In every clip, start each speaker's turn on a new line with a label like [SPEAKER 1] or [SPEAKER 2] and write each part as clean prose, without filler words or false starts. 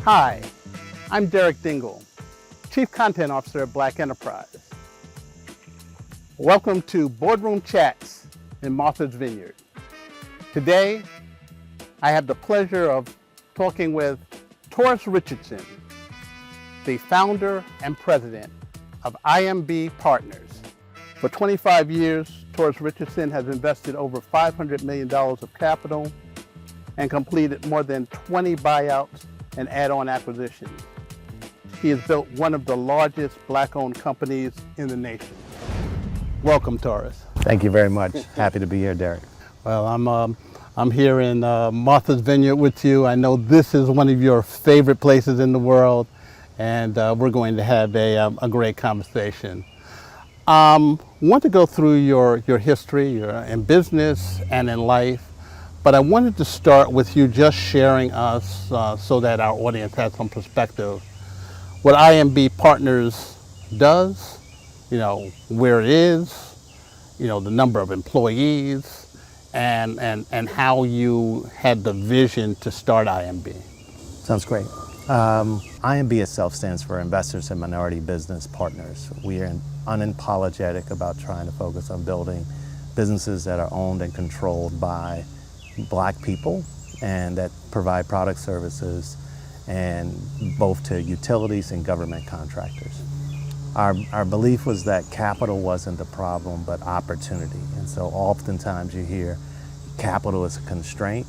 [SPEAKER 1] Hi, I'm Derek Dingle, Chief Content Officer at Black Enterprise. Welcome to Boardroom Chats in Martha's Vineyard. Today, I have the pleasure of talking with Tarrus Richardson, the founder and president of IMB Partners. For 25 years, Tarrus Richardson has invested over $500 million of capital and completed more than 20 buyouts and add-on acquisitions. He has built one of the largest Black-owned companies in the nation. Welcome, Tarrus.
[SPEAKER 2] Thank you very much. Happy to be here, Derek.
[SPEAKER 1] Well, I'm here in Martha's Vineyard with you. I know this is one of your favorite places in the world, and we're going to have a great conversation. Want to go through your history in business and in life, but I wanted to start with you just sharing us so that our audience has some perspective what IMB Partners does, where it is, the number of employees, and how you had the vision to start IMB.
[SPEAKER 2] Sounds great. IMB itself stands for Investors in Minority Business Partners. We are unapologetic about trying to focus on building businesses that are owned and controlled by Black people and that provide product services and both to utilities and government contractors. Our belief was that capital wasn't the problem, but opportunity. And so oftentimes you hear capital is a constraint.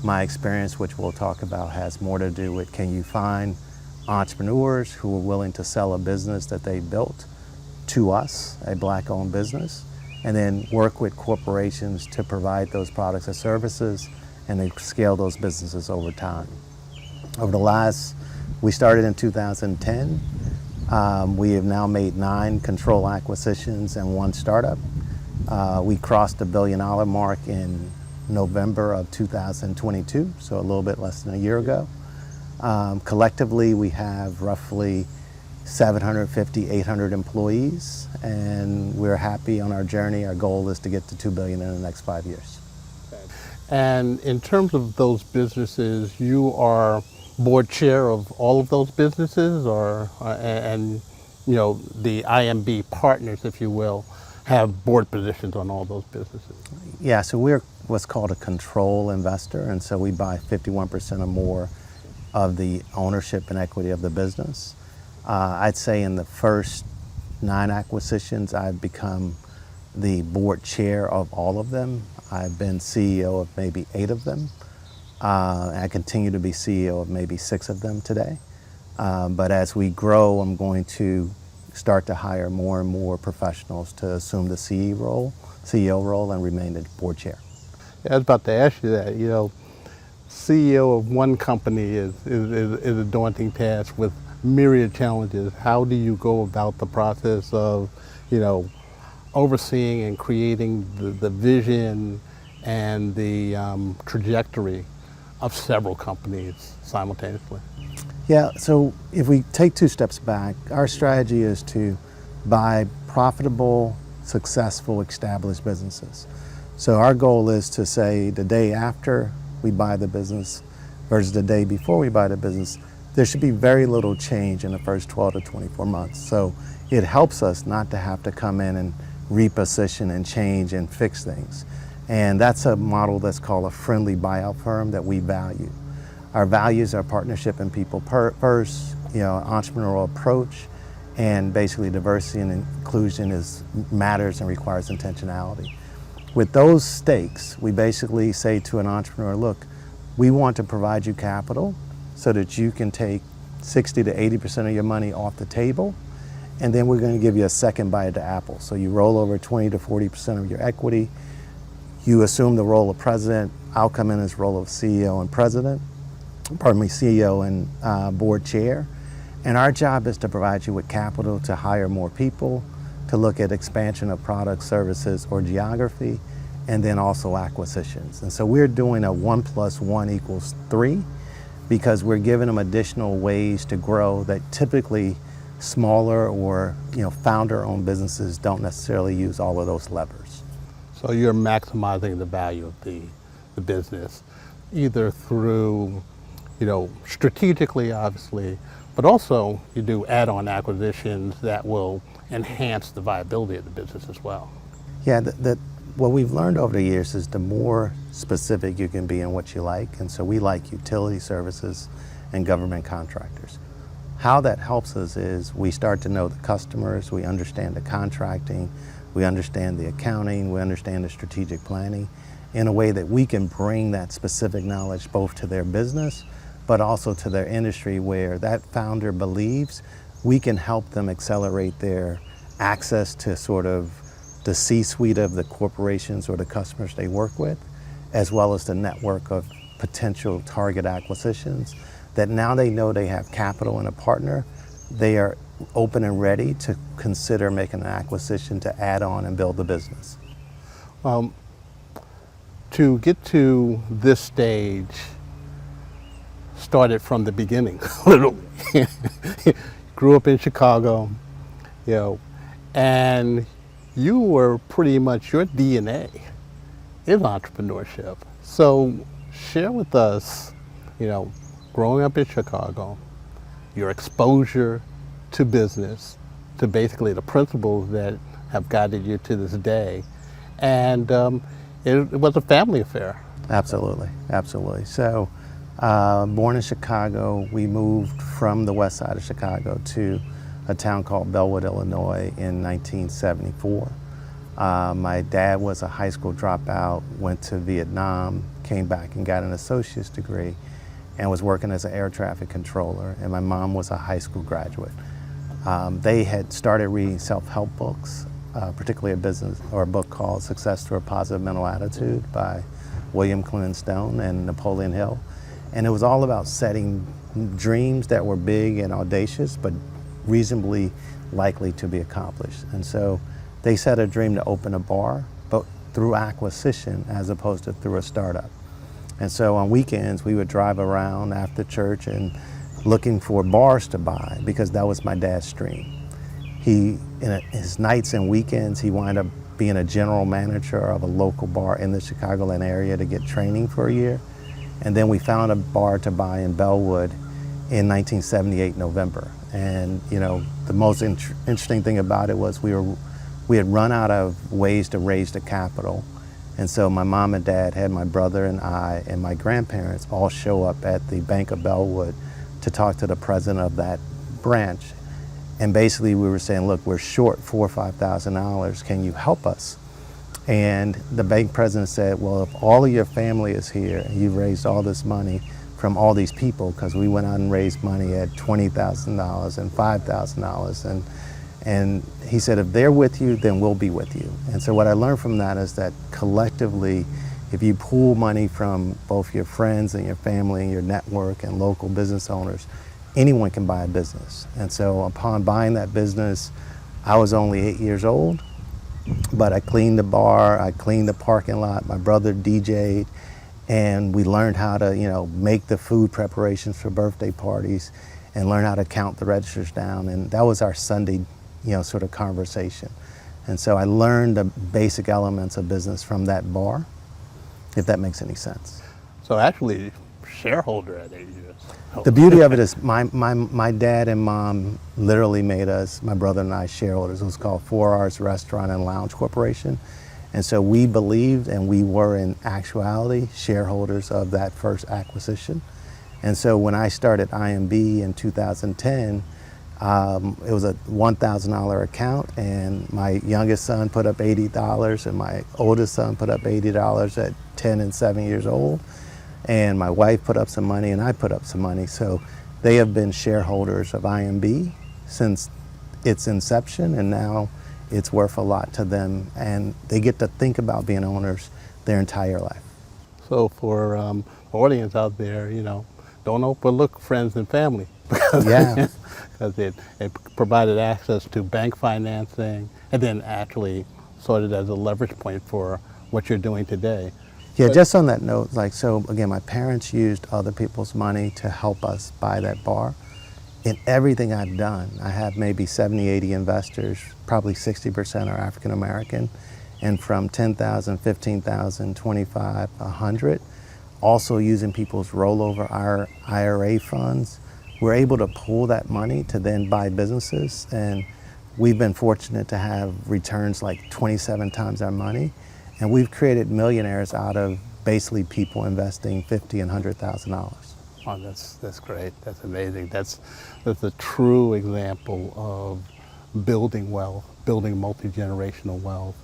[SPEAKER 2] My experience, which we'll talk about, has more to do with can you find entrepreneurs who are willing to sell a business that they built to us, a Black-owned business, and then work with corporations to provide those products and services and then scale those businesses over time. We started in 2010. We have now made 9 control acquisitions and 1 startup. We crossed the $1 billion mark in November of 2022, so a little bit less than a year ago. Collectively, we have roughly 750, 800 employees, and we're happy on our journey. Our goal is to get to $2 billion in the next 5 years.
[SPEAKER 1] And in terms of those businesses, you are board chair of all of those businesses, and the IMB Partners, if you will, have board positions on all those businesses?
[SPEAKER 2] Yeah, so we're what's called a control investor, and so we buy 51% or more of the ownership and equity of the business. I'd say in the first 9 acquisitions, I've become the board chair of all of them. I've been CEO of maybe 8 of them. I continue to be CEO of maybe 6 of them today. But as we grow, I'm going to start to hire more and more professionals to assume the CEO role and remain the board chair.
[SPEAKER 1] Yeah, I was about to ask you that. CEO of one company is a daunting task with myriad challenges. How do you go about the process of, overseeing and creating the vision and the trajectory of several companies simultaneously?
[SPEAKER 2] Yeah, so if we take 2 steps back, our strategy is to buy profitable, successful, established businesses. So our goal is to say the day after we buy the business versus the day before we buy the business, there should be very little change in the first 12 to 24 months. So it helps us not to have to come in and reposition and change and fix things. And that's a model that's called a friendly buyout firm that we value. Our values are partnership and people first, entrepreneurial approach, and basically diversity and inclusion matters and requires intentionality. With those stakes, we basically say to an entrepreneur, look, we want to provide you capital so that you can take 60 to 80% of your money off the table, and then we're going to give you a second bite at the apple. So you roll over 20 to 40% of your equity, you assume the role of president, I'll come in as role of CEO and CEO and board chair. And our job is to provide you with capital to hire more people, to look at expansion of products, services, or geography, and then also acquisitions. And so we're doing a 1 + 1 = 3 because we're giving them additional ways to grow that typically smaller or founder-owned businesses don't necessarily use all of those levers.
[SPEAKER 1] So you're maximizing the value of the business, either through strategically, obviously, but also you do add-on acquisitions that will enhance the viability of the business as well.
[SPEAKER 2] Yeah, what we've learned over the years is the more specific you can be in what you like, and so we like utility services and government contractors. How that helps us is we start to know the customers, we understand the contracting, we understand the accounting, we understand the strategic planning in a way that we can bring that specific knowledge both to their business but also to their industry, where that founder believes we can help them accelerate their access to sort of the C-suite of the corporations or the customers they work with, as well as the network of potential target acquisitions, that now they know they have capital in a partner, they are open and ready to consider making an acquisition to add on and build the business.
[SPEAKER 1] To get to this stage started from the beginning, literally. Grew up in Chicago, and you were pretty much, your DNA is entrepreneurship. So share with us, growing up in Chicago, your exposure to business, to basically the principles that have guided you to this day. And it was a family affair.
[SPEAKER 2] Absolutely, absolutely. So born in Chicago, we moved from the west side of Chicago to a town called Bellwood, Illinois in 1974. My dad was a high school dropout, went to Vietnam, came back and got an associate's degree and was working as an air traffic controller, and my mom was a high school graduate. They had started reading self-help books, particularly a book called Success Through a Positive Mental Attitude by William Clement Stone and Napoleon Hill. And it was all about setting dreams that were big and audacious, but reasonably likely to be accomplished. And so they set a dream to open a bar, but through acquisition as opposed to through a startup. And so on weekends, we would drive around after church and looking for bars to buy, because that was my dad's dream. His nights and weekends, he wound up being a general manager of a local bar in the Chicagoland area to get training for a year. And then we found a bar to buy in Bellwood in 1978 November. And the most interesting thing about it was we had run out of ways to raise the capital. And so my mom and dad had my brother and I and my grandparents all show up at the Bank of Bellwood to talk to the president of that branch. And basically we were saying, look, we're short $4,000 or $5,000, can you help us? And the bank president said, well, if all of your family is here and you've raised all this money from all these people, because we went out and raised money at $20,000 and $5,000, and he said, if they're with you, then we'll be with you. And so what I learned from that is that collectively, if you pool money from both your friends and your family and your network and local business owners, anyone can buy a business. And so upon buying that business, I was only 8 years old, but I cleaned the bar, I cleaned the parking lot, my brother DJ'd, and we learned how to, make the food preparations for birthday parties and learn how to count the registers down. And that was our Sunday, sort of conversation. And so I learned the basic elements of business from that bar, if that makes any sense.
[SPEAKER 1] So actually, shareholder at 8 years.
[SPEAKER 2] The beauty of it is my dad and mom literally made us, my brother and I, shareholders. It was called 4 R's Restaurant and Lounge Corporation. And so we believed, and we were in actuality shareholders of that first acquisition. And so when I started IMB in 2010, it was a $1,000 account, and my youngest son put up $80, and my oldest son put up $80 at 10 and 7 years old. And my wife put up some money, and I put up some money. So they have been shareholders of IMB since its inception, and now it's worth a lot to them, and they get to think about being owners their entire life.
[SPEAKER 1] So for audience out there, don't overlook friends and family.
[SPEAKER 2] Yeah.
[SPEAKER 1] Because it provided access to bank financing, and then actually sorted as a leverage point for what you're doing today.
[SPEAKER 2] Yeah, just on that note, so again, my parents used other people's money to help us buy that bar. In everything I've done, I have maybe 70, 80 investors, probably 60% are African American, and from 10,000, 15,000, 25, 100, also using people's rollover IRA funds, we're able to pull that money to then buy businesses. And we've been fortunate to have returns like 27 times our money. And we've created millionaires out of basically people investing $50,000 and $100,000.
[SPEAKER 1] Oh, that's great. That's amazing. That's a true example of building wealth, building multi-generational wealth,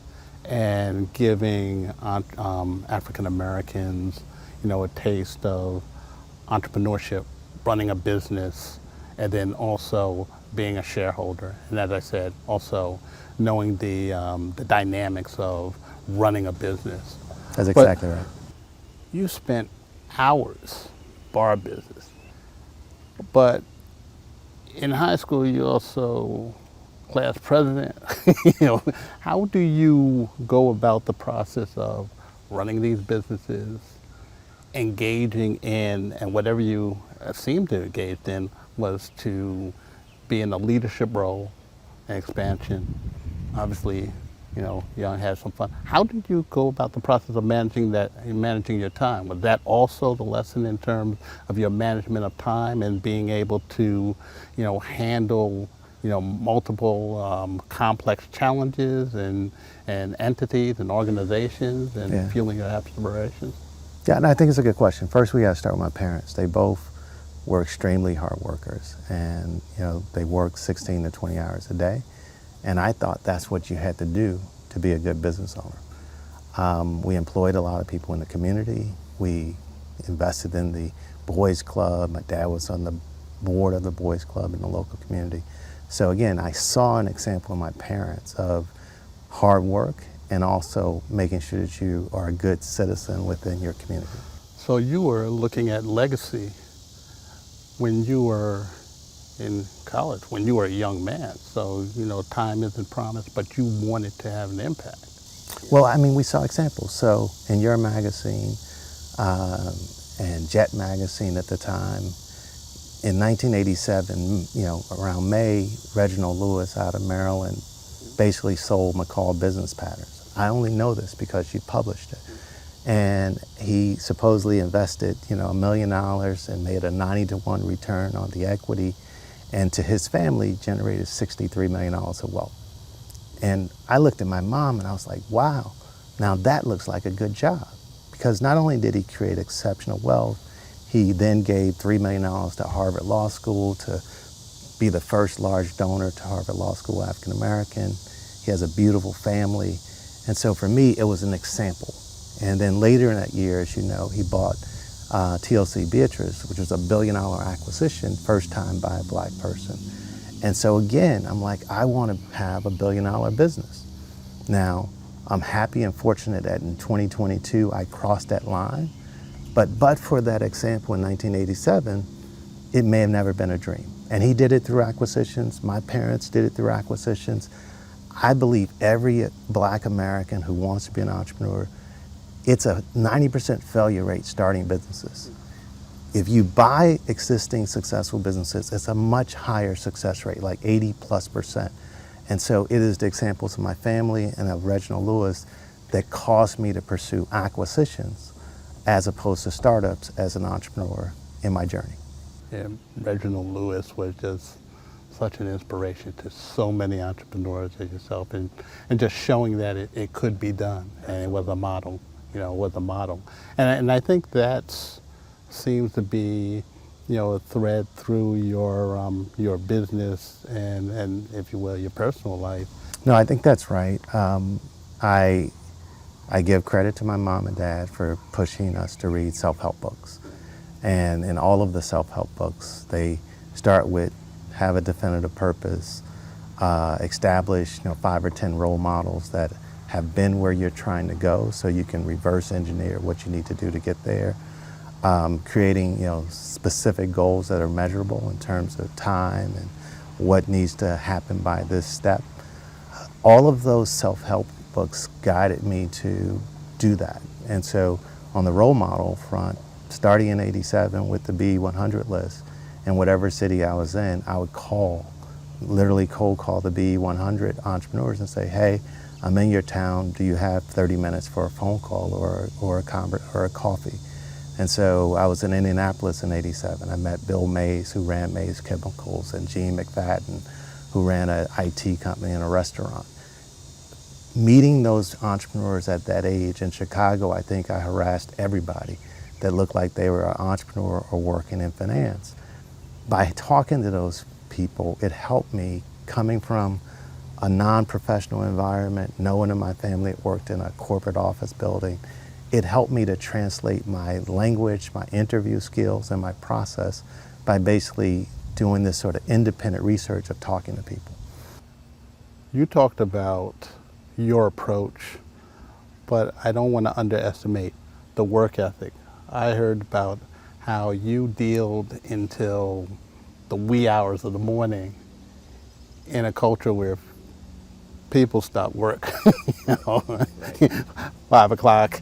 [SPEAKER 1] and giving African Americans, a taste of entrepreneurship, running a business, and then also being a shareholder. And as I said, also knowing the dynamics of running a business.
[SPEAKER 2] That's exactly right.
[SPEAKER 1] You spent hours bar business, but in high school you also class president. How do you go about the process of running these businesses, engaging in, and whatever you seemed to engage in was to be in a leadership role and expansion? Obviously, Young had some fun. How did you go about the process of managing your time? Was that also the lesson in terms of your management of time and being able to, handle, multiple complex challenges and entities and organizations and fueling your aspirations?
[SPEAKER 2] Yeah, and I think it's a good question. First, we got to start with my parents. They both were extremely hard workers, and they worked 16 to 20 hours a day. And I thought that's what you had to do to be a good business owner. We employed a lot of people in the community. We invested in the boys club. My dad was on the board of the boys club in the local community. So again, I saw an example of my parents of hard work and also making sure that you are a good citizen within your community.
[SPEAKER 1] So you were looking at legacy when you were in college, when you were a young man. So, time isn't promised, but you wanted to have an impact.
[SPEAKER 2] Well, we saw examples. So in your magazine and Jet magazine at the time, in 1987, around May, Reginald Lewis out of Maryland basically sold McCall Business Patterns. I only know this because you published it. And he supposedly invested, $1 million and made a 90-to-1 return on the equity, and to his family generated $63 million of wealth. And I looked at my mom and I was like, wow, now that looks like a good job. Because not only did he create exceptional wealth, he then gave $3 million to Harvard Law School to be the first large donor to Harvard Law School, African American. He has a beautiful family. And so for me, it was an example. And then later in that year, as you know, he bought TLC Beatrice, which was a $1 billion acquisition, first time by a black person. And so again, I'm like, I want to have a $1 billion business. Now, I'm happy and fortunate that in 2022, I crossed that line. But for that example in 1987, it may have never been a dream. And he did it through acquisitions. My parents did it through acquisitions. I believe every black American who wants to be an entrepreneur, it's a 90% failure rate starting businesses. If you buy existing successful businesses, it's a much higher success rate, like 80+%. And so it is the examples of my family and of Reginald Lewis that caused me to pursue acquisitions as opposed to startups as an entrepreneur in my journey.
[SPEAKER 1] Yeah, Reginald Lewis was just such an inspiration to so many entrepreneurs as yourself, and just showing that it could be done, and it was a model. Was a model. And I think that seems to be, a thread through your business and, if you will, your personal life.
[SPEAKER 2] No, I think that's right. I give credit to my mom and dad for pushing us to read self-help books. And in all of the self-help books, they start with have a definitive purpose, establish 5 or 10 role models that have been where you're trying to go so you can reverse engineer what you need to do to get there. Creating specific goals that are measurable in terms of time and what needs to happen by this step. All of those self-help books guided me to do that. And so on the role model front, starting in '87 with the B100 list, in whatever city I was in, I would literally cold call the B100 entrepreneurs and say, hey, I'm in your town, do you have 30 minutes for a phone call or a coffee? And so I was in Indianapolis in '87. I met Bill Mays, who ran Mays Chemicals, and Gene McFadden, who ran an IT company and a restaurant. Meeting those entrepreneurs at that age in Chicago, I think I harassed everybody that looked like they were an entrepreneur or working in finance. By talking to those people, it helped me, coming from a non-professional environment, knowing that my family worked in a corporate office building. It helped me to translate my language, my interview skills, and my process by basically doing this sort of independent research of talking to people.
[SPEAKER 1] You talked about your approach, but I don't want to underestimate the work ethic. I heard about how you dealed until the wee hours of the morning in a culture where people stop work, 5 o'clock,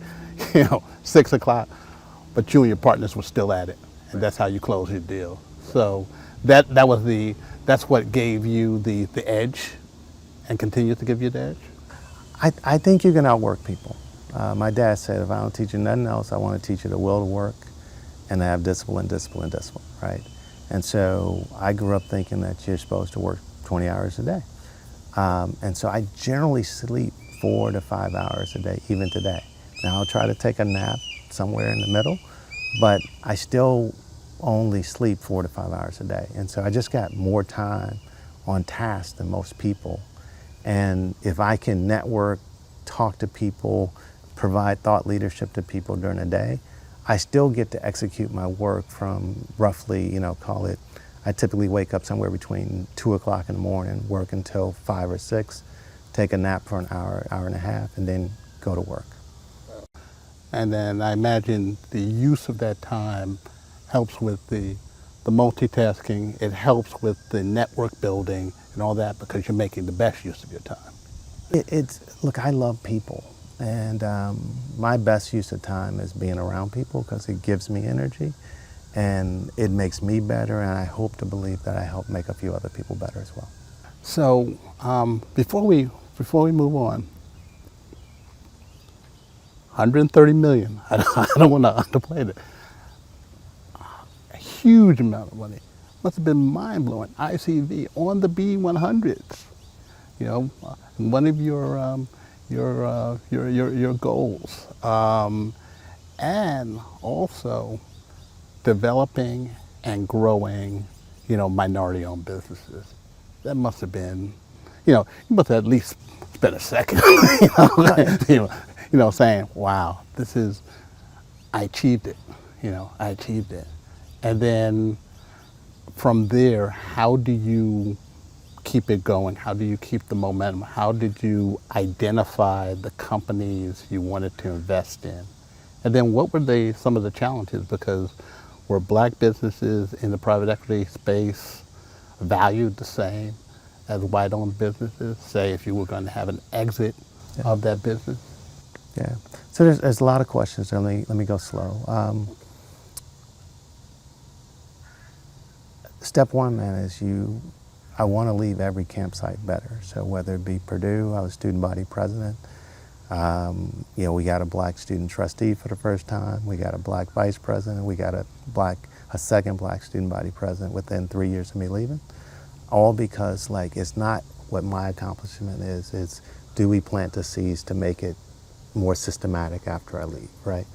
[SPEAKER 1] 6 o'clock, but you and your partners were still at it, and that's how you close your deal. So that's what gave you the edge, and continues to give you the edge.
[SPEAKER 2] I think you can outwork people. My dad said, if I don't teach you nothing else, I want to teach you the will to work and to have discipline, right? And so I grew up thinking that you're supposed to work 20 hours a day. And so I generally sleep 4 to 5 hours a day, even today. Now I'll try to take a nap somewhere in the middle, but I still only sleep 4 to 5 hours a day. And so I just got more time on task than most people. And if I can network, talk to people, provide thought leadership to people during the day, I still get to execute my work from roughly, call it, I typically wake up somewhere between 2 o'clock in the morning, work until 5 or 6, take a nap for an hour, hour and a half, and then go to work.
[SPEAKER 1] And then I imagine the use of that time helps with the multitasking. It helps with the network building and all that, because you're making the best use of your time.
[SPEAKER 2] Look, I love people. And my best use of time is being around people, because it gives me energy and it makes me better, and I hope to believe that I help make a few other people better as well.
[SPEAKER 1] So before we move on, 130 million. I don't want to underplay it. A huge amount of money. Must have been mind blowing. ICV on the B100s. One of your goals, and also developing and growing, minority-owned businesses. That must have been, you must have at least spent a second, saying, "Wow, I achieved it." I achieved it. And then from there, how do you keep it going? How do you keep the momentum? How did you identify the companies you wanted to invest in? And then what were some of the challenges? Because were black businesses in the private equity space valued the same as white-owned businesses? Say if you were going to have an exit of that business?
[SPEAKER 2] Yeah. So there's a lot of questions. Let me go slow. Step one, man, is I want to leave every campsite better. So whether it be Purdue, I was student body president. We got a black student trustee for the first time. We got a black vice president. We got a second black student body president within 3 years of me leaving. All because it's not what my accomplishment is. It's, do we plant the seeds to make it more systematic after I leave, right?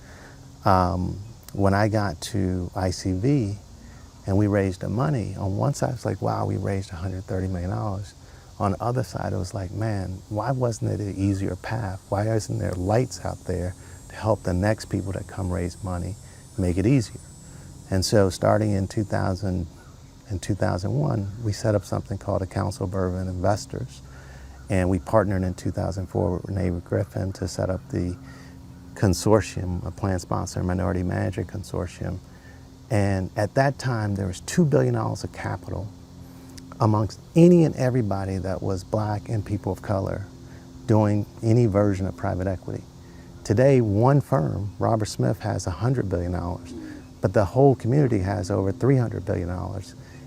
[SPEAKER 2] When I got to ICV, and we raised the money, on one side it's like, wow, we raised $130 million. On the other side, it was like, man, why wasn't it an easier path? Why isn't there lights out there to help the next people that come raise money make it easier? And so starting in 2000 and 2001, we set up something called the Council of Urban Investors. And we partnered in 2004 with Renee Griffin to set up the consortium, a plan sponsor minority manager consortium. And at that time, there was $2 billion of capital amongst any and everybody that was black and people of color doing any version of private equity. Today, one firm, Robert Smith, has $100 billion, but the whole community has over $300 billion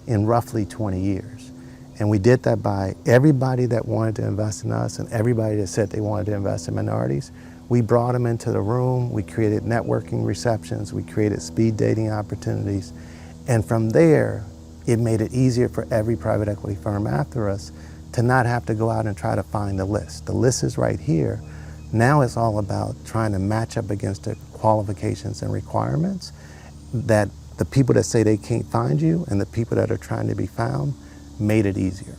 [SPEAKER 2] in roughly 20 years. And we did that by everybody that wanted to invest in us and everybody that said they wanted to invest in minorities. We brought them into the room, we created networking receptions, we created speed dating opportunities, and from there, it made it easier for every private equity firm after us to not have to go out and try to find a list. The list is right here. Now it's all about trying to match up against the qualifications and requirements that the people that say they can't find you and the people that are trying to be found made it easier.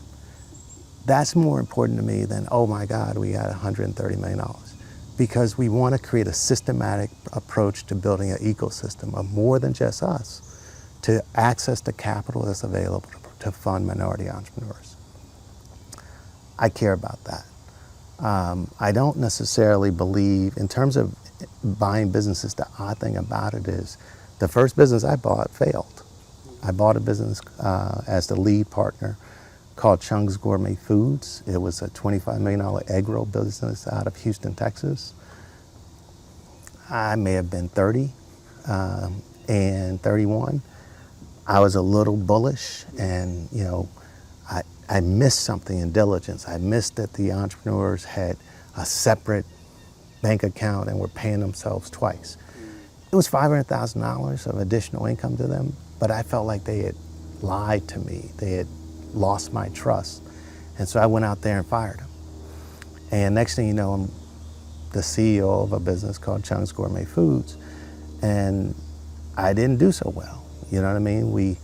[SPEAKER 2] That's more important to me than, oh my God, we got $130 million. Because we want to create a systematic approach to building an ecosystem of more than just us to access the capital that's available to fund minority entrepreneurs. I care about that. I don't necessarily believe, in terms of buying businesses, the odd thing about it is the first business I bought failed. I bought a business as the lead partner called Chung's Gourmet Foods. It was a $25 million egg roll business out of Houston, Texas. I may have been 30 and 31. I was a little bullish, and I missed something in diligence. I missed that the entrepreneurs had a separate bank account and were paying themselves twice. It was $500,000 of additional income to them, but I felt like they had lied to me. They had lost my trust. And so I went out there and fired them. And next thing you know, I'm the CEO of a business called Chung's Gourmet Foods. And I didn't do so well. You know what I mean? We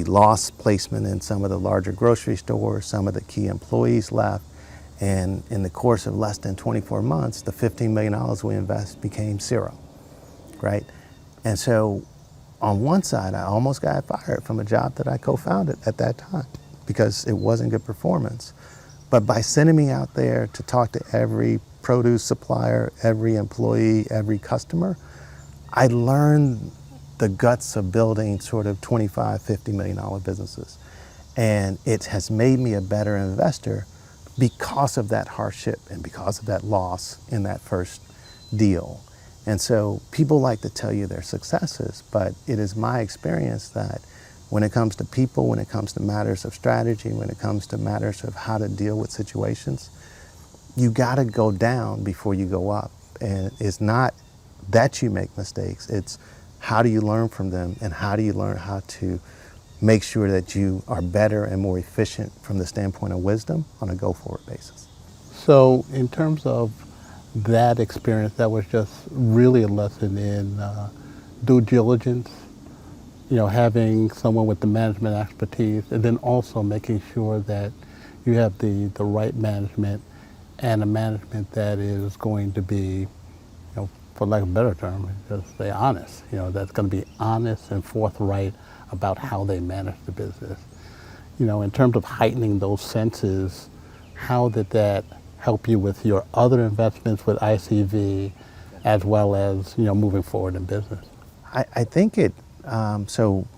[SPEAKER 2] lost placement in some of the larger grocery stores. Some of the key employees left. And in the course of less than 24 months, the $15 million we invest became zero, right? And so on one side, I almost got fired from a job that I co-founded at that time because it wasn't good performance. But by sending me out there to talk to every produce supplier, every employee, every customer, I learned the guts of building sort of $25, $50 million businesses. And it has made me a better investor because of that hardship and because of that loss in that first deal. And so people like to tell you their successes, but it is my experience that when it comes to people, when it comes to matters of strategy, when it comes to matters of how to deal with situations, you gotta go down before you go up. And it's not that you make mistakes, it's how do you learn from them, and how do you learn how to make sure that you are better and more efficient from the standpoint of wisdom on a go-forward basis.
[SPEAKER 1] So in terms of that experience, that was just really a lesson in due diligence, having someone with the management expertise, and then also making sure that you have the right management and a management that is going to be, for lack of a better term, just say honest, that's going to be honest and forthright about how they manage the business. In terms of heightening those senses, how did that help you with your other investments with ICV as well as, moving forward in business?
[SPEAKER 2] I think so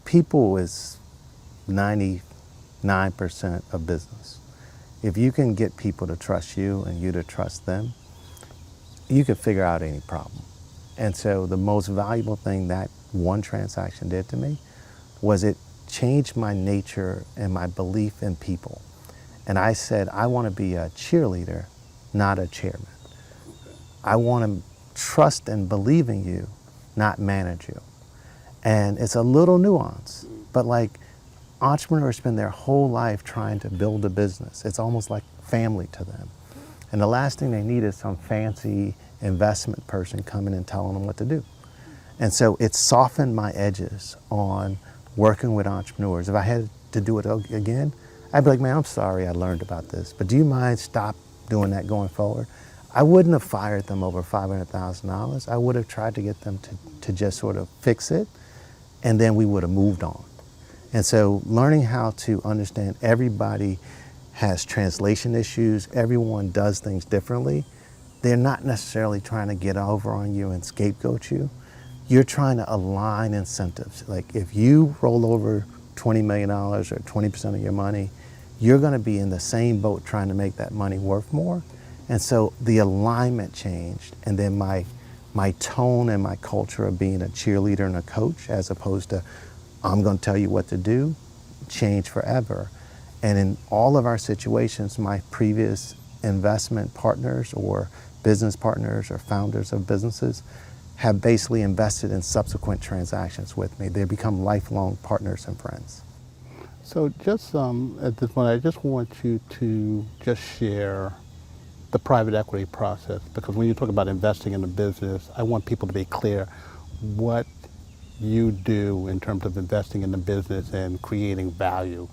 [SPEAKER 2] people is 99% of business. If you can get people to trust you and you to trust them, you can figure out any problem. And so the most valuable thing that one transaction did to me was it changed my nature and my belief in people. And I said, I want to be a cheerleader, not a chairman. I want to trust and believe in you, not manage you. And it's a little nuance, but like entrepreneurs spend their whole life trying to build a business. It's almost like family to them. And the last thing they need is some fancy investment person coming and telling them what to do. And so it softened my edges on working with entrepreneurs. If I had to do it again, I'd be like, man, I'm sorry I learned about this, but do you mind stop doing that going forward? I wouldn't have fired them over $500,000. I would have tried to get them to just sort of fix it, and then we would have moved on. And so learning how to understand everybody has translation issues, everyone does things differently. They're not necessarily trying to get over on you and scapegoat you. You're trying to align incentives. Like if you roll over $20 million or 20% of your money, you're going to be in the same boat trying to make that money worth more. And so the alignment changed, and then my tone and my culture of being a cheerleader and a coach, as opposed to I'm going to tell you what to do, changed forever. And in all of our situations, my previous investment partners or business partners or founders of businesses have basically invested in subsequent transactions with me. They become lifelong partners and friends.
[SPEAKER 1] So just at this point, I just want you to just share the private equity process, because when you talk about investing in a business, I want people to be clear what you do in terms of investing in the business and creating value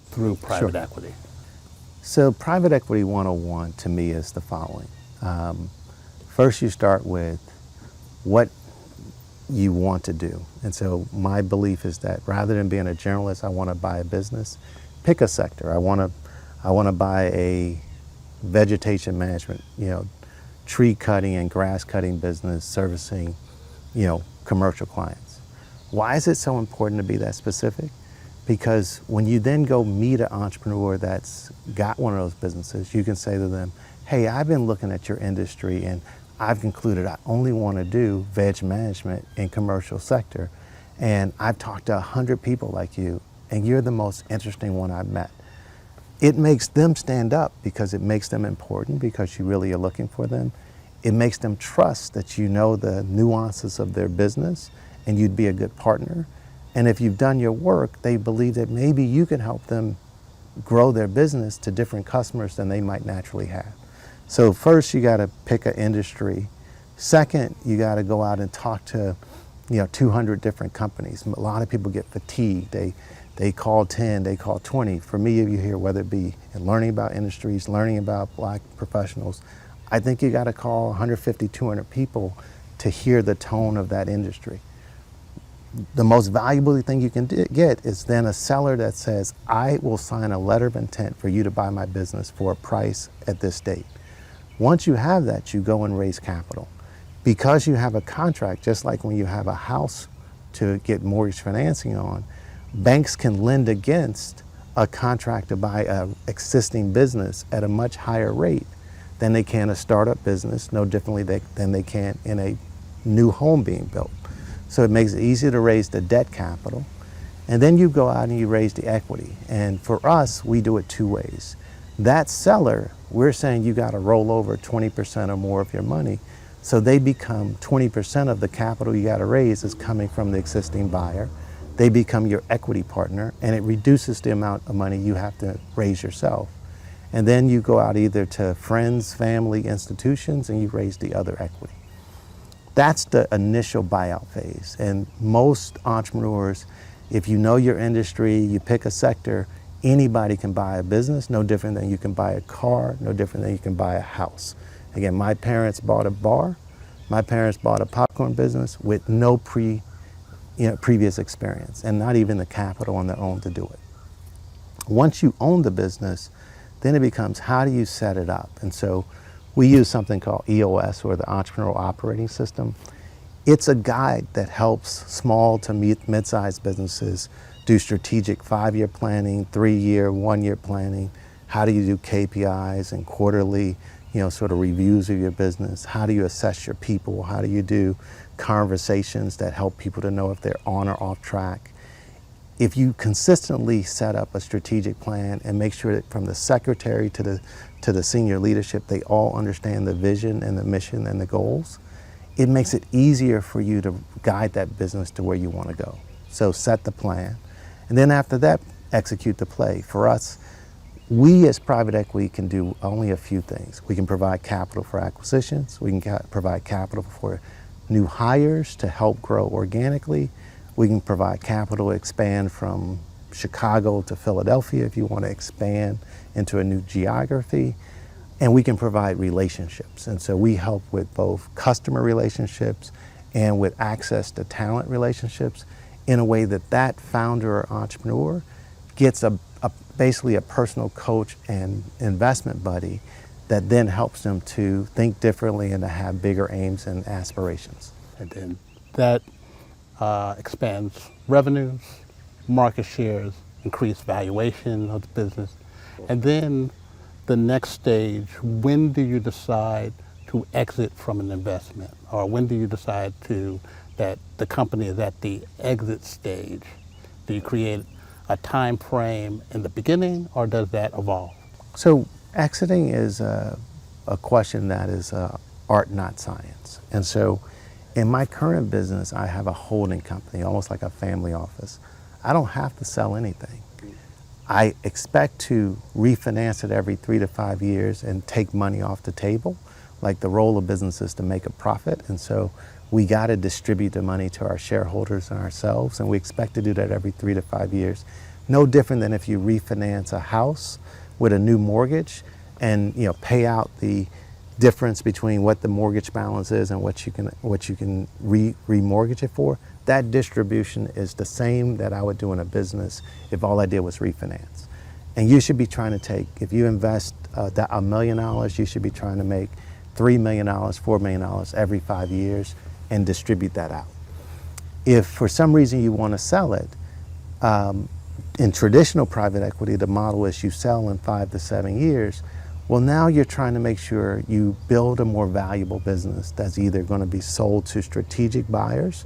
[SPEAKER 1] through private equity.
[SPEAKER 2] So private equity 101 to me is the following. First you start with what you want to do. And so my belief is that rather than being a generalist, I want to buy a business, pick a sector. I want to buy a vegetation management, tree cutting and grass cutting business servicing, commercial clients. Why is it so important to be that specific? Because when you then go meet an entrepreneur that's got one of those businesses, you can say to them, hey, I've been looking at your industry and I've concluded I only want to do veg management in commercial sector. And I've talked to 100 people like you, and you're the most interesting one I've met. It makes them stand up because it makes them important, because you really are looking for them. It makes them trust that you know the nuances of their business and you'd be a good partner. And if you've done your work, they believe that maybe you can help them grow their business to different customers than they might naturally have. So first you got to pick an industry. Second, you got to go out and talk to 200 different companies. A lot of people get fatigued. They call 10, they call 20. For me, if you hear, whether it be in learning about industries, learning about black professionals, I think you got to call 150, 200 people to hear the tone of that industry. The most valuable thing you can get is then a seller that says, I will sign a letter of intent for you to buy my business for a price at this date. Once you have that, you go and raise capital. Because you have a contract, just like when you have a house to get mortgage financing on, banks can lend against a contract to buy an existing business at a much higher rate than they can a startup business, no differently than they can in a new home being built. So it makes it easier to raise the debt capital. And then you go out and you raise the equity. And for us, we do it two ways. That seller, we're saying you got to roll over 20% or more of your money. So they become 20% of the capital you got to raise is coming from the existing buyer. They become your equity partner, and it reduces the amount of money you have to raise yourself. And then you go out either to friends, family, institutions, and you raise the other equity. That's the initial buyout phase. And most entrepreneurs, if you know your industry, you pick a sector, anybody can buy a business, no different than you can buy a car, no different than you can buy a house. Again, my parents bought a bar, my parents bought a popcorn business with no previous experience and not even the capital on their own to do it. Once you own the business, then it becomes how do you set it up? And so we use something called EOS, or the Entrepreneurial Operating System. It's a guide that helps small to mid-sized businesses do strategic 5-year planning, 3-year, 1-year planning. How do you do KPIs and quarterly, sort of reviews of your business? How do you assess your people? How do you do conversations that help people to know if they're on or off track? If you consistently set up a strategic plan and make sure that from the secretary to the senior leadership, they all understand the vision and the mission and the goals, it makes it easier for you to guide that business to where you want to go. So set the plan. And then after that, execute the play. For us, we as private equity can do only a few things. We can provide capital for acquisitions. We can provide capital for new hires to help grow organically. We can provide capital to expand from Chicago to Philadelphia if you want to expand into a new geography. And we can provide relationships. And so we help with both customer relationships and with access to talent relationships in a way that that founder or entrepreneur gets basically a personal coach and investment buddy that then helps them to think differently and to have bigger aims and aspirations.
[SPEAKER 1] And then that expands revenues, market shares, increased valuation of the business. And then the next stage, when do you decide to exit from an investment? Or when do you decide that the company is at the exit stage? Do you create a time frame in the beginning, or does that evolve?
[SPEAKER 2] So Exiting is a question that is art, not science. And so in my current business, I have a holding company, almost like a family office. I don't have to sell anything. I expect to refinance it every 3 to 5 years and take money off the table. Like, the role of business is to make a profit. And so we got to distribute the money to our shareholders and ourselves. And we expect to do that every 3 to 5 years. No different than if you refinance a house with a new mortgage and pay out the difference between what the mortgage balance is and what you can remortgage it for. That distribution is the same that I would do in a business if all I did was refinance. And you should be trying to take, if you invest $1 million, you should be trying to make $3 million, $4 million every 5 years and distribute that out. If for some reason you want to sell it, in traditional private equity, the model is you sell in 5 to 7 years. Well, now you're trying to make sure you build a more valuable business that's either going to be sold to strategic buyers,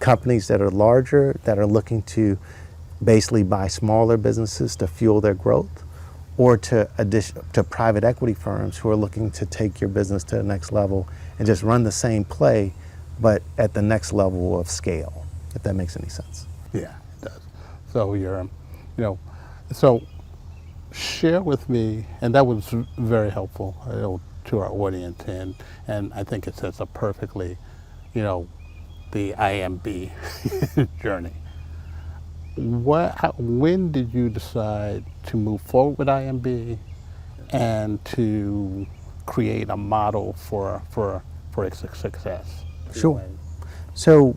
[SPEAKER 2] companies that are larger, that are looking to basically buy smaller businesses to fuel their growth, or to private equity firms who are looking to take your business to the next level and just run the same play, but at the next level of scale, if that makes any sense.
[SPEAKER 1] Yeah, it does. So so share with me, and that was very helpful to our audience, and I think it sets up perfectly, the IMB journey. When did you decide to move forward with IMB and to create a model for its success?
[SPEAKER 2] Sure. So,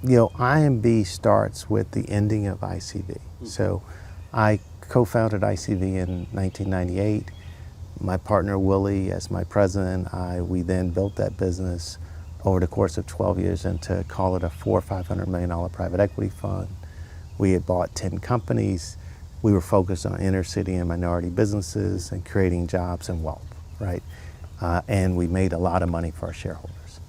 [SPEAKER 2] IMB starts with the ending of ICV. Mm-hmm. So I co-founded ICV in 1998. My partner Willie, as my president, we then built that business over the course of 12 years into, call it, a $400 or $500 million private equity fund. We had bought 10 companies. We were focused on inner city and minority businesses and creating jobs and wealth, right? And we made a lot of money for our shareholders.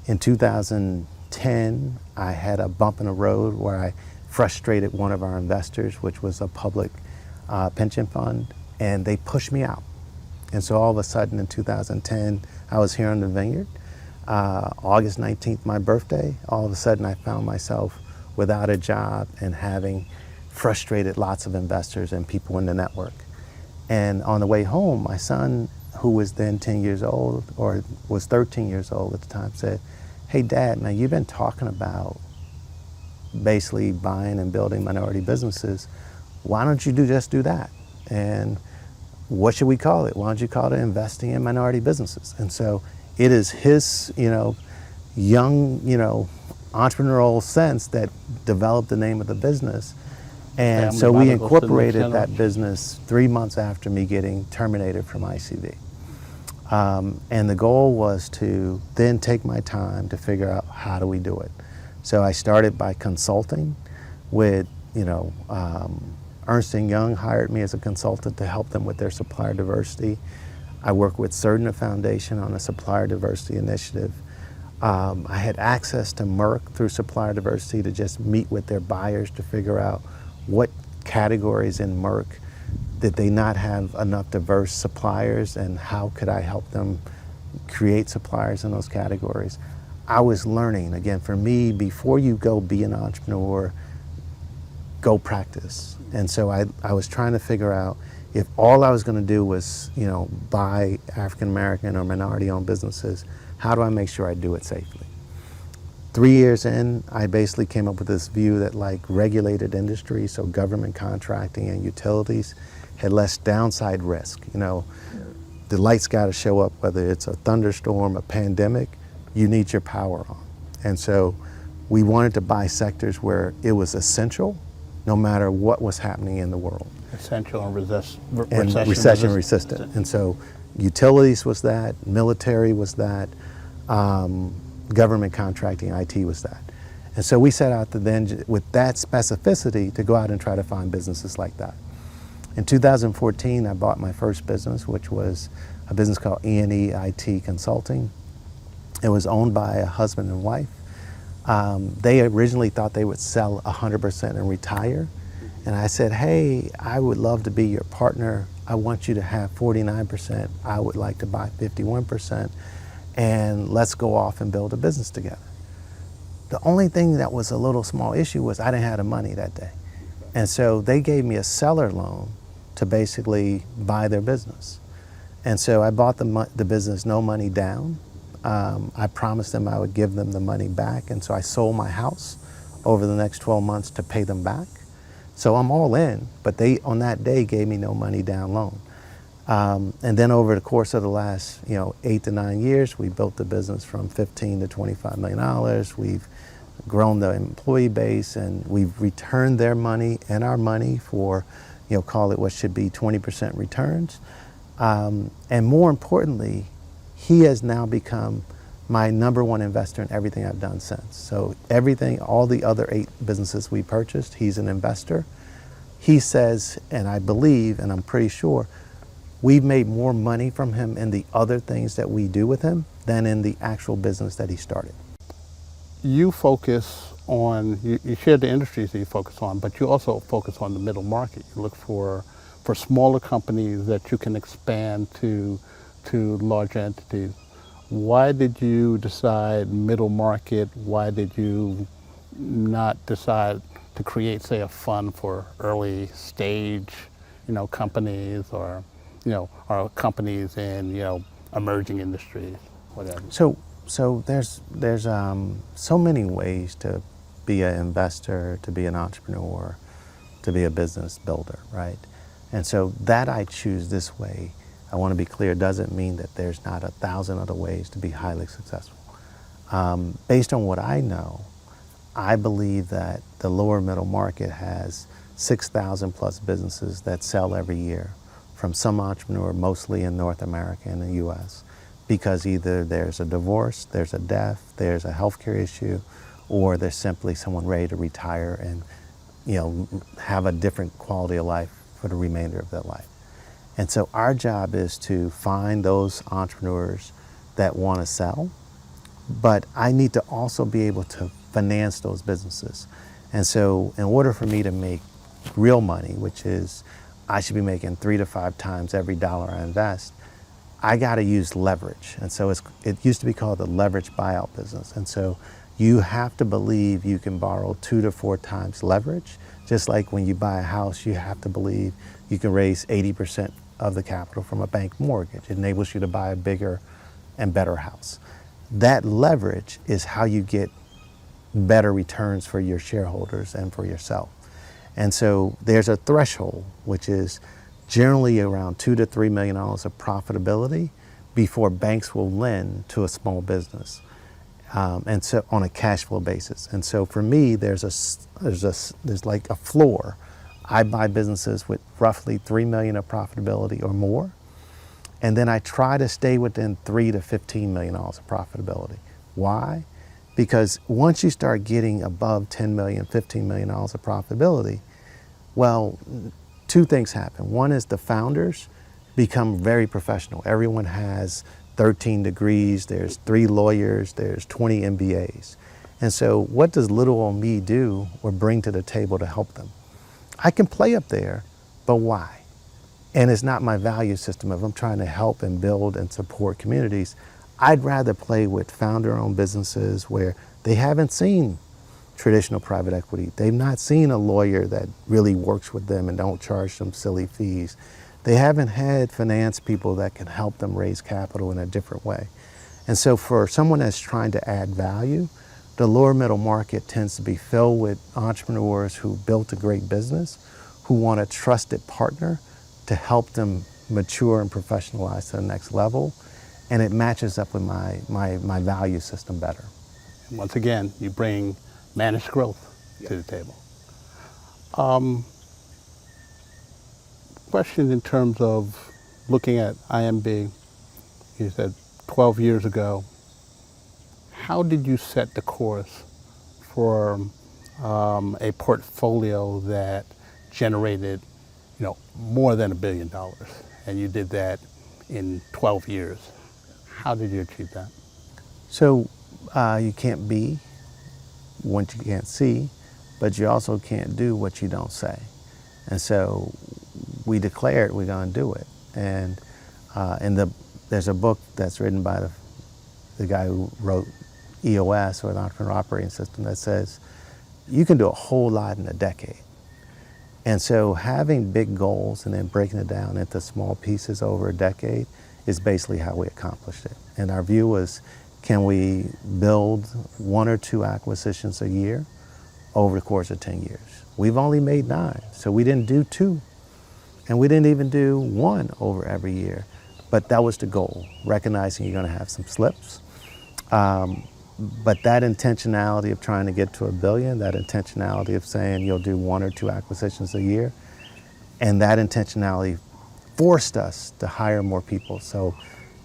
[SPEAKER 2] In 2010, I had a bump in the road where I frustrated one of our investors, which was a public pension fund, and they pushed me out. And so all of a sudden in 2010, I was here in the vineyard. August 19th, my birthday, all of a sudden I found myself without a job and having frustrated lots of investors and people in the network. And on the way home, my son, who was then 10 years old, or was 13 years old at the time, said, "Hey Dad, now you've been talking about basically buying and building minority businesses. Why don't you just do that? And what should we call it? Why don't you call it investing in minority businesses?" And so it is his, young, entrepreneurial sense that developed the name of the business. And so we incorporated that business 3 months after me getting terminated from ICV. And the goal was to then take my time to figure out how do we do it. So I started by consulting with, Ernst & Young hired me as a consultant to help them with their supplier diversity. I worked with Cerner Foundation on a supplier diversity initiative. I had access to Merck through supplier diversity to just meet with their buyers to figure out what categories in Merck did they not have enough diverse suppliers, and how could I help them create suppliers in those categories. I was learning, again, for me, before you go be an entrepreneur, go practice. And so I was trying to figure out, if all I was going to do was, buy African American or minority owned businesses, how do I make sure I do it safely? 3 years in, I basically came up with this view that, like, regulated industries, so government contracting and utilities, had less downside risk. The lights got to show up, whether it's a thunderstorm, a pandemic, you need your power on. And so we wanted to buy sectors where it was essential, no matter what was happening in the world.
[SPEAKER 1] Essential and
[SPEAKER 2] recession resistant. And so utilities was that, military was that, government contracting, IT was that. And so we set out to then, with that specificity, to go out and try to find businesses like that. In 2014, I bought my first business, which was a business called E&E IT Consulting. It was owned by a husband and wife. They originally thought they would sell 100% and retire. And I said, "Hey, I would love to be your partner. I want you to have 49%. I would like to buy 51%. And let's go off and build a business together. The only thing that was a little small issue was I didn't have the money that day. And so they gave me a seller loan to basically buy their business. And so I bought the business no money down. I promised them I would give them the money back. And so I sold my house over the next 12 months to pay them back. So I'm all in, but they, on that day, gave me no money down loan. And then over the course of the last, 8 to 9 years, we built the business from $15 to $25 million. We've grown the employee base, and we've returned their money and our money for, call it what should be 20% returns. And more importantly, he has now become my number one investor in everything I've done since. So everything, all the other 8 businesses we purchased, he's an investor. He says, and I believe, and I'm pretty sure, we've made more money from him in the other things that we do with him than in the actual business that he started.
[SPEAKER 1] You focus on, you share the industries that you focus on, but you also focus on the middle market. You look for smaller companies that you can expand to larger entities. Why did you decide middle market? Why did you not decide to create, say, a fund for early stage, companies, or, or companies in, emerging industries, whatever?
[SPEAKER 2] So there's so many ways to be an investor, to be an entrepreneur, to be a business builder, right? And so that I choose this way, I want to be clear, doesn't mean that there's not 1,000 other ways to be highly successful. Based on what I know, I believe that the lower middle market has 6,000 plus businesses that sell every year from some entrepreneur, mostly in North America and the US, because either there's a divorce, there's a death, there's a healthcare issue, or there's simply someone ready to retire and have a different quality of life for the remainder of their life. And so our job is to find those entrepreneurs that want to sell, but I need to also be able to finance those businesses. And so in order for me to make real money, which is I should be making 3 to 5 times every dollar I invest, I got to use leverage. And so it used to be called the leverage buyout business. And so you have to believe you can borrow 2 to 4 times leverage. Just like when you buy a house, you have to believe you can raise 80% of the capital from a bank mortgage. It enables you to buy a bigger and better house. That leverage is how you get better returns for your shareholders and for yourself. And so there's a threshold, which is generally around $2 to $3 million of profitability before banks will lend to a small business, and so on a cash flow basis. And so for me, there's like a floor. I buy businesses with roughly $3 million of profitability or more, and then I try to stay within $3 to $15 million of profitability. Why? Because once you start getting above $10 million, $15 million of profitability, well, 2 things happen. One is the founders become very professional. Everyone has 13 degrees, there's 3 lawyers, there's 20 MBAs. And so what does little old me do or bring to the table to help them? I can play up there, but why? And it's not my value system. If I'm trying to help and build and support communities, I'd rather play with founder-owned businesses where they haven't seen traditional private equity. They've not seen a lawyer that really works with them and don't charge them silly fees. They haven't had finance people that can help them raise capital in a different way. And so for someone that's trying to add value, the lower middle market tends to be filled with entrepreneurs who built a great business, who want a trusted partner to help them mature and professionalize to the next level. And it matches up with my value system better.
[SPEAKER 1] Once again, you bring managed growth to the table. Question in terms of looking at IMB, you said 12 years ago, how did you set the course for a portfolio that generated, more than $1 billion, and you did that in 12 years? How did you achieve that?
[SPEAKER 2] So you can't be what you can't see, but you also can't do what you don't say. And so we declared we're going to do it. And there's a book that's written by the guy who wrote EOS, or the Entrepreneur Operating System, that says you can do a whole lot in a decade. And so having big goals and then breaking it down into small pieces over a decade is basically how we accomplished it. And our view was, can we build 1 or 2 acquisitions a year over the course of 10 years? We've only made 9, so we didn't do 2. And we didn't even do 1 over every year. But that was the goal, recognizing you're going to have some slips. But that intentionality of trying to get to $1 billion, that intentionality of saying you'll do 1 or 2 acquisitions a year, and that intentionality forced us to hire more people. So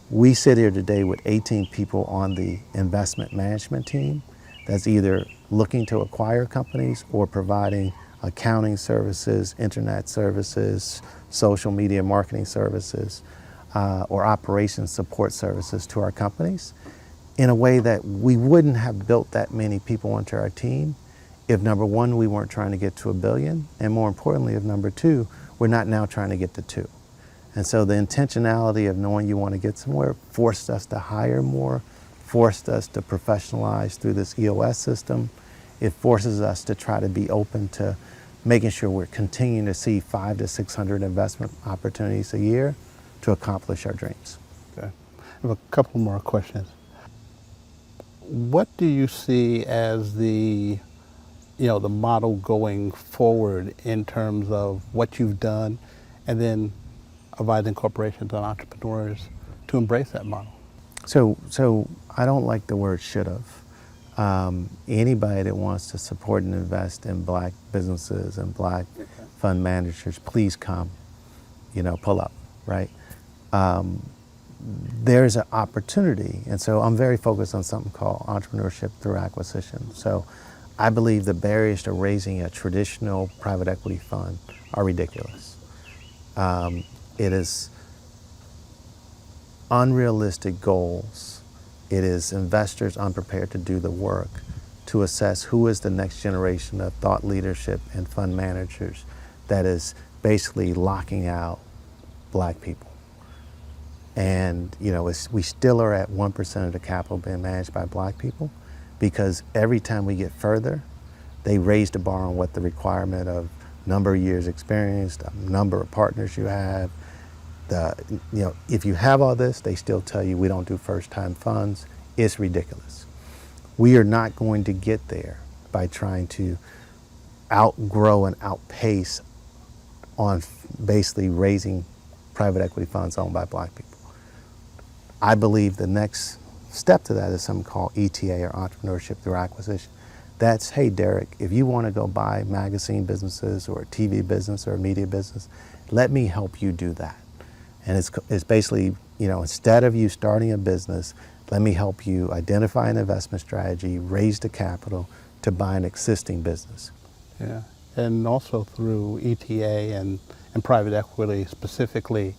[SPEAKER 2] we sit here today with 18 people on the investment management team that's either looking to acquire companies or providing accounting services, internet services, social media marketing services, or operations support services to our companies, in a way that we wouldn't have built that many people onto our team if, number 1, we weren't trying to get to $1 billion, and more importantly, if, number 2, we're not now trying to get to 2. And so the intentionality of knowing you want to get somewhere forced us to hire more, forced us to professionalize through this EOS system. It forces us to try to be open to making sure we're continuing to see 500 to 600 investment opportunities a year to accomplish our dreams.
[SPEAKER 1] Okay. I have a couple more questions. What do you see as the model going forward in terms of what you've done, and then advising corporations and entrepreneurs to embrace that model?
[SPEAKER 2] So I don't like the word should have. Anybody that wants to support and invest in Black businesses and Black fund managers, please come, pull up, right? There's an opportunity, and so I'm very focused on something called entrepreneurship through acquisition. So I believe the barriers to raising a traditional private equity fund are ridiculous. It is unrealistic goals. It is investors unprepared to do the work to assess who is the next generation of thought leadership and fund managers that is basically locking out Black people. And we still are at 1% of the capital being managed by Black people, because every time we get further, they raise the bar on what the requirement of number of years experience, the number of partners you have. If you have all this, they still tell you we don't do first-time funds. It's ridiculous. We are not going to get there by trying to outgrow and outpace on basically raising private equity funds owned by Black people. I believe the next step to that is something called ETA, or entrepreneurship through acquisition. That's, hey, Derek, if you want to go buy magazine businesses or a TV business or a media business, let me help you do that. And it's basically, instead of you starting a business, let me help you identify an investment strategy, raise the capital to buy an existing business.
[SPEAKER 1] Yeah, and also through ETA and private equity specifically,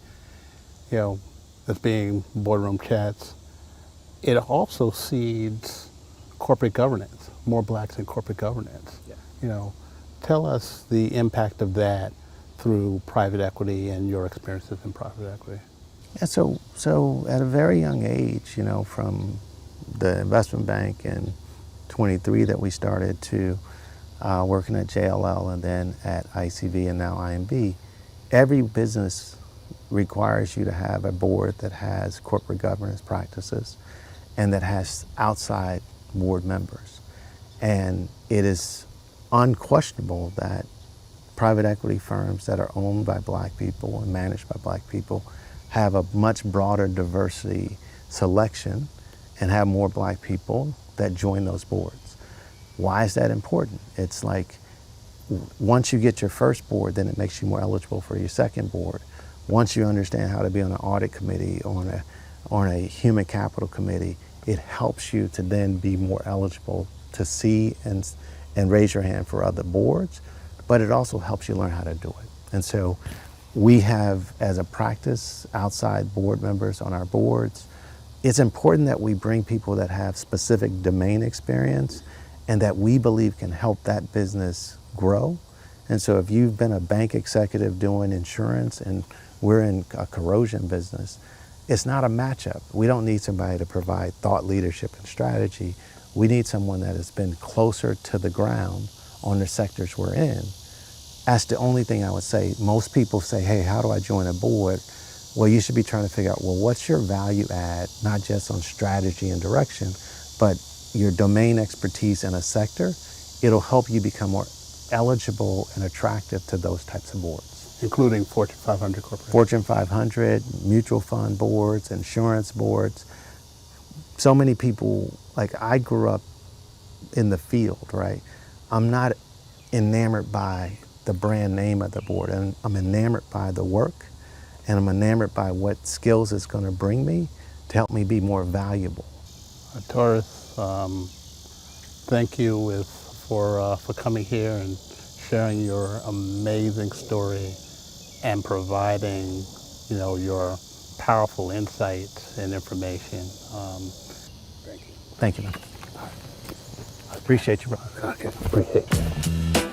[SPEAKER 1] as being boardroom chats, it also seeds corporate governance, more Blacks in corporate governance. Yeah. Tell us the impact of that through private equity and your experiences in private equity.
[SPEAKER 2] Yeah, so at a very young age, from the investment bank in 23 that we started to working at JLL and then at ICV and now IMB, every business requires you to have a board that has corporate governance practices and that has outside board members. And it is unquestionable that private equity firms that are owned by Black people and managed by Black people have a much broader diversity selection and have more Black people that join those boards. Why is that important? It's like, once you get your first board, then it makes you more eligible for your second board. Once you understand how to be on an audit committee or on a human capital committee, it helps you to then be more eligible to see and raise your hand for other boards, but it also helps you learn how to do it. And so we have, as a practice, outside board members on our boards. It's important that we bring people that have specific domain experience and that we believe can help that business grow And so if you've been a bank executive doing insurance and we're in a corrosion business, it's not a matchup. We don't need somebody to provide thought leadership and strategy. We need someone that has been closer to the ground on the sectors we're in. That's the only thing I would say. Most people say, hey, how do I join a board? Well, you should be trying to figure out, well, what's your value add, not just on strategy and direction, but your domain expertise in a sector. It'll help you become more eligible and attractive to those types of boards.
[SPEAKER 1] Including Fortune 500 corporations.
[SPEAKER 2] Fortune 500, mutual fund boards, insurance boards. So many people, like I grew up in the field, right? I'm not enamored by the brand name of the board, and I'm enamored by the work, and I'm enamored by what skills it's going to bring me to help me be more valuable.
[SPEAKER 1] Tarrus, thank you for coming here and sharing your amazing story and providing, your powerful insights and information. Thank you.
[SPEAKER 2] Thank you, man. I appreciate you, bro.
[SPEAKER 1] Okay, appreciate you.